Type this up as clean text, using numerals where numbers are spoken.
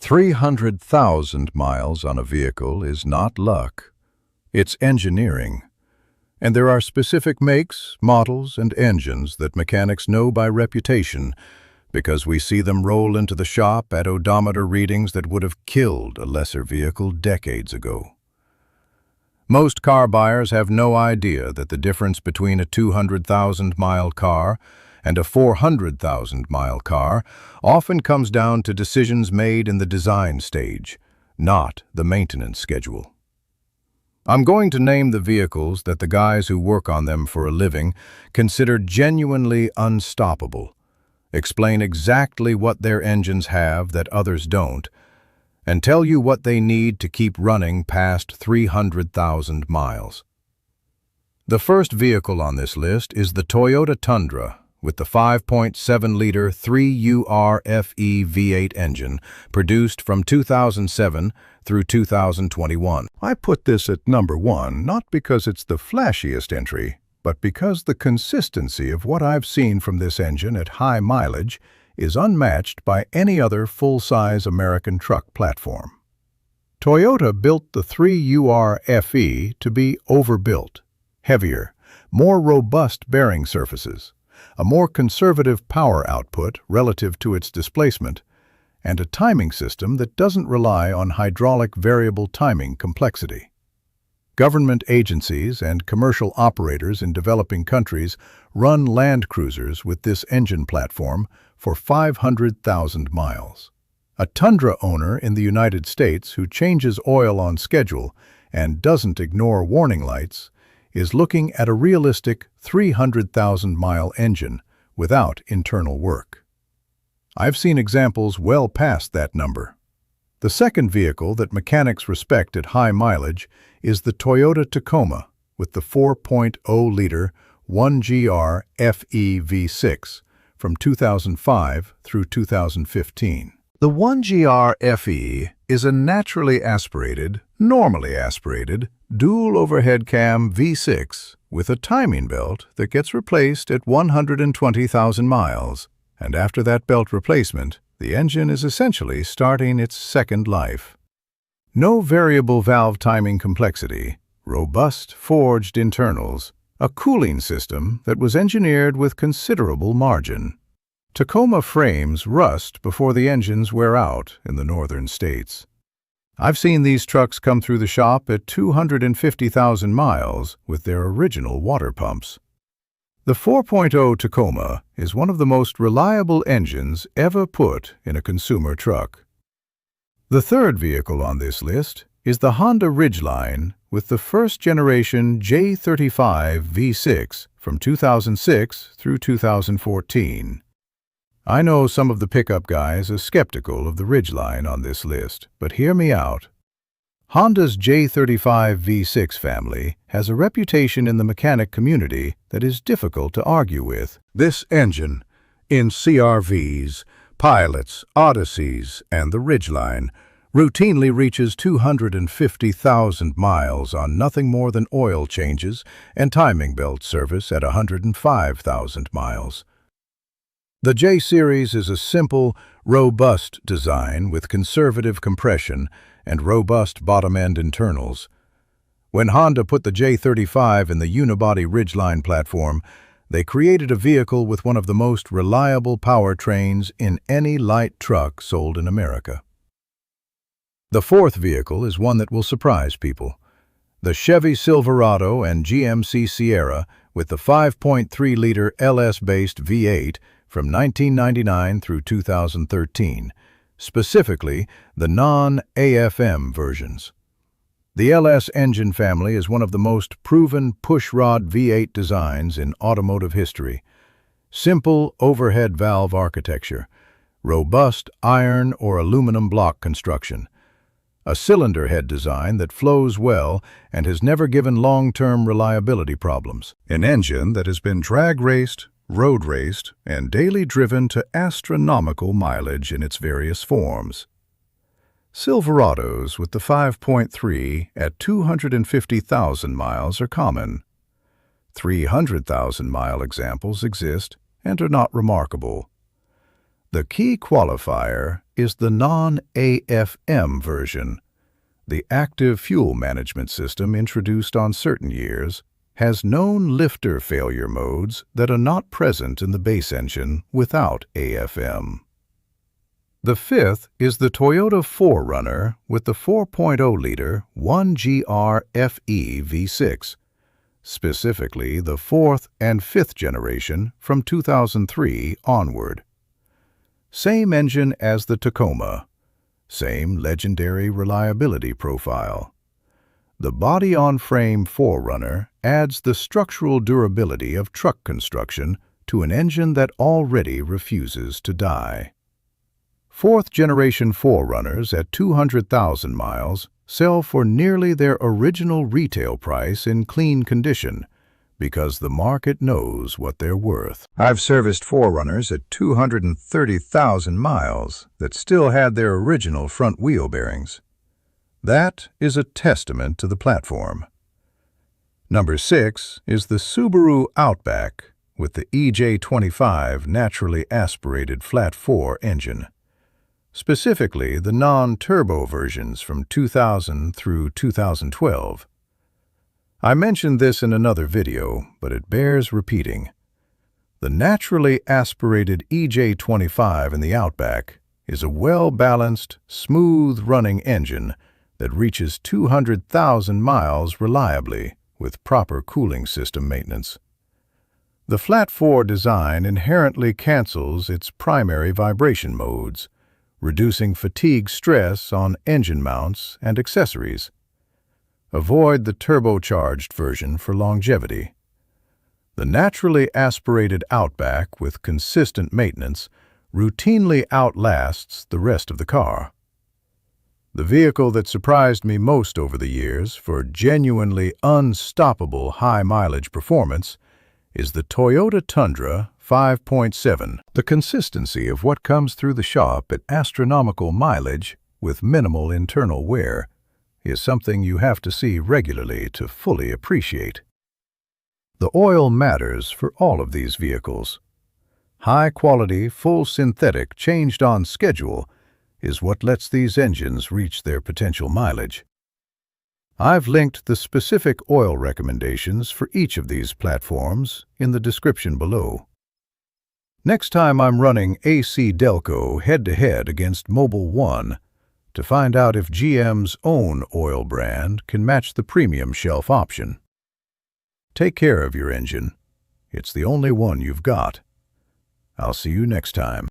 300,000 miles on a vehicle is not luck. It's engineering. And there are specific makes, models, and engines that mechanics know by reputation because we see them roll into the shop at odometer readings that would have killed a lesser vehicle decades ago. Most car buyers have no idea that the difference between a 200,000-mile car and a 400,000-mile car often comes down to decisions made in the design stage, not the maintenance schedule. I'm going to name the vehicles that the guys who work on them for a living consider genuinely unstoppable, explain exactly what their engines have that others don't, and tell you what they need to keep running past 300,000 miles. The first vehicle on this list is the Toyota Tundra, with the 5.7-liter 3UR-FE V8 engine produced from 2007 through 2021. I put this at number 1 not because it's the flashiest entry, but because the consistency of what I've seen from this engine at high mileage is unmatched by any other full-size American truck platform. Toyota built the 3UR-FE to be overbuilt, heavier, more robust bearing surfaces, a more conservative power output relative to its displacement, and a timing system that doesn't rely on hydraulic variable timing complexity. Government agencies and commercial operators in developing countries run Land Cruisers with this engine platform for 500,000 miles. A Tundra owner in the United States who changes oil on schedule and doesn't ignore warning lights is looking at a realistic 300,000-mile engine without internal work. I've seen examples well past that number. The second vehicle that mechanics respect at high mileage is the Toyota Tacoma with the 4.0-liter 1GR FE V6 from 2005 through 2015. The 1GR FE is a naturally aspirated, normally aspirated, dual overhead cam V6 with a timing belt that gets replaced at 120,000 miles, and after that belt replacement, the engine is essentially starting its second life. No variable valve timing complexity, robust forged internals, a cooling system that was engineered with considerable margin. Tacoma frames rust before the engines wear out in the northern states. I've seen these trucks come through the shop at 250,000 miles with their original water pumps. The 4.0 Tacoma is one of the most reliable engines ever put in a consumer truck. The third vehicle on this list is the Honda Ridgeline with the first-generation J35 V6 from 2006 through 2014. I know some of the pickup guys are skeptical of the Ridgeline on this list, but hear me out. Honda's J35 V6 family has a reputation in the mechanic community that is difficult to argue with. This engine, in CR-Vs, Pilots, Odysseys, and the Ridgeline, routinely reaches 250,000 miles on nothing more than oil changes and timing belt service at 105,000 miles. The J-Series is a simple, robust design with conservative compression and robust bottom-end internals. When Honda put the J35 in the unibody Ridgeline platform, they created a vehicle with one of the most reliable powertrains in any light truck sold in America. The fourth vehicle is one that will surprise people. The Chevy Silverado and GMC Sierra with the 5.3-liter LS-based V8 from 1999 through 2013, specifically the Non-AFM versions. The LS engine family is one of the most proven pushrod V8 designs in automotive history. Simple overhead valve architecture, robust iron or aluminum block construction, a cylinder head design that flows well and has never given long-term reliability problems, an engine that has been drag raced, road raced, and daily driven to astronomical mileage in its various forms. Silverados with the 5.3 at 250,000 miles are common. 300,000-mile examples exist and are not remarkable. The key qualifier is the Non-AFM version. The active fuel management system introduced on certain years has known lifter failure modes that are not present in the base engine without AFM. The fifth is the Toyota 4Runner with the 4.0-liter 1GR-FE V6, specifically the fourth and fifth generation from 2003 onward. Same engine as the Tacoma, same legendary reliability profile. The body-on-frame 4Runner adds the structural durability of truck construction to an engine that already refuses to die. Fourth-generation 4Runners at 200,000 miles sell for nearly their original retail price in clean condition because the market knows what they're worth. I've serviced 4Runners at 230,000 miles that still had their original front wheel bearings. That is a testament to the platform. Number 6 is the Subaru Outback with the EJ25 naturally aspirated flat 4 engine, specifically the non-turbo versions from 2000 through 2012. I mentioned this in another video, but it bears repeating. The naturally aspirated EJ25 in the Outback is a well-balanced, smooth-running engine that reaches 200,000 miles reliably with proper cooling system maintenance. The flat 4 design inherently cancels its primary vibration modes, reducing fatigue stress on engine mounts and accessories. Avoid the turbocharged version for longevity. The naturally aspirated Outback with consistent maintenance routinely outlasts the rest of the car. The vehicle that surprised me most over the years for genuinely unstoppable high-mileage performance is the Toyota Tundra 5.7. The consistency of what comes through the shop at astronomical mileage with minimal internal wear is something you have to see regularly to fully appreciate. The oil matters for all of these vehicles. High-quality, full synthetic changed on schedule is what lets these engines reach their potential mileage. I've linked the specific oil recommendations for each of these platforms in the description below. Next time I'm running AC Delco head-to-head against Mobil 1 to find out if GM's own oil brand can match the premium shelf option. Take care of your engine. It's the only one you've got. I'll see you next time.